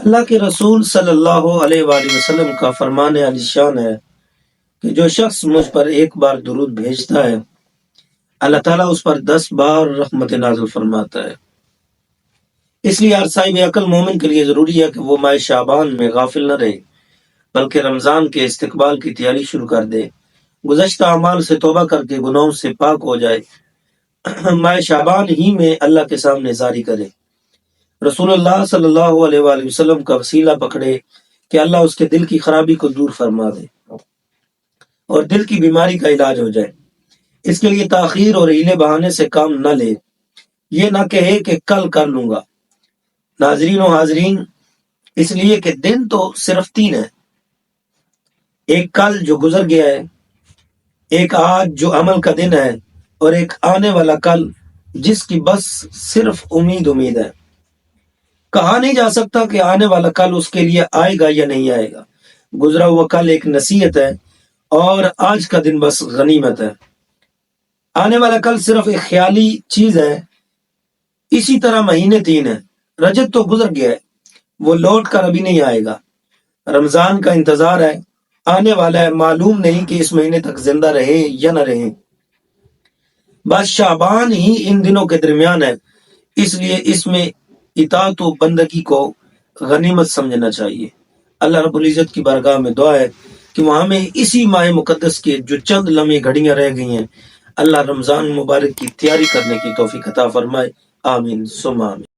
اللہ کے رسول صلی اللہ علیہ وآلہ وسلم کا فرمان علی شان ہے کہ جو شخص مجھ پر ایک بار درود بھیجتا ہے اللہ تعالیٰ اس پر 10 بار رحمت نازل فرماتا ہے۔ اس لیے ہر صاحب عقل مومن کے لیے ضروری ہے کہ وہ ماہ شعبان میں غافل نہ رہے بلکہ رمضان کے استقبال کی تیاری شروع کر دے، گزشتہ اعمال سے توبہ کر کے گناہوں سے پاک ہو جائے، ماہ شعبان ہی میں اللہ کے سامنے زاری کرے، رسول اللہ صلی اللہ علیہ وآلہ وسلم کا وسیلہ پکڑے کہ اللہ اس کے دل کی خرابی کو دور فرما دے اور دل کی بیماری کا علاج ہو جائے۔ اس کے لیے تاخیر اور ہیلے بہانے سے کام نہ لے، یہ نہ کہے کہ کل کر لوں گا۔ ناظرین و حاضرین، اس لیے کہ دن تو صرف 3 ہیں، ایک کل جو گزر گیا ہے، ایک آج جو عمل کا دن ہے، اور ایک آنے والا کل جس کی بس صرف امید ہے۔ کہا نہیں جا سکتا کہ آنے والا کل اس کے لیے آئے گا یا نہیں آئے گا۔ گزرا ہوا کل ایک نصیحت ہے اور آج کا دن بس غنیمت ہے۔ آنے والا کل صرف ایک خیالی چیز ہے۔ اسی طرح مہینے 3 ہیں، رجب تو گزر گیا ہے، وہ لوٹ کر ابھی نہیں آئے گا۔ رمضان کا انتظار ہے، آنے والا ہے، معلوم نہیں کہ اس مہینے تک زندہ رہے یا نہ رہے۔ بس شعبان ہی ان دنوں کے درمیان ہے، اس لیے اس میں اطاعت و بندگی کو غنیمت سمجھنا چاہیے۔ اللہ رب العزت کی بارگاہ میں دعا ہے کہ وہ ہمیں اسی ماہ مقدس کے جو چند لمحے گھڑیاں رہ گئی ہیں، اللہ رمضان مبارک کی تیاری کرنے کی توفیق عطا فرمائے۔ آمین ثم آمین۔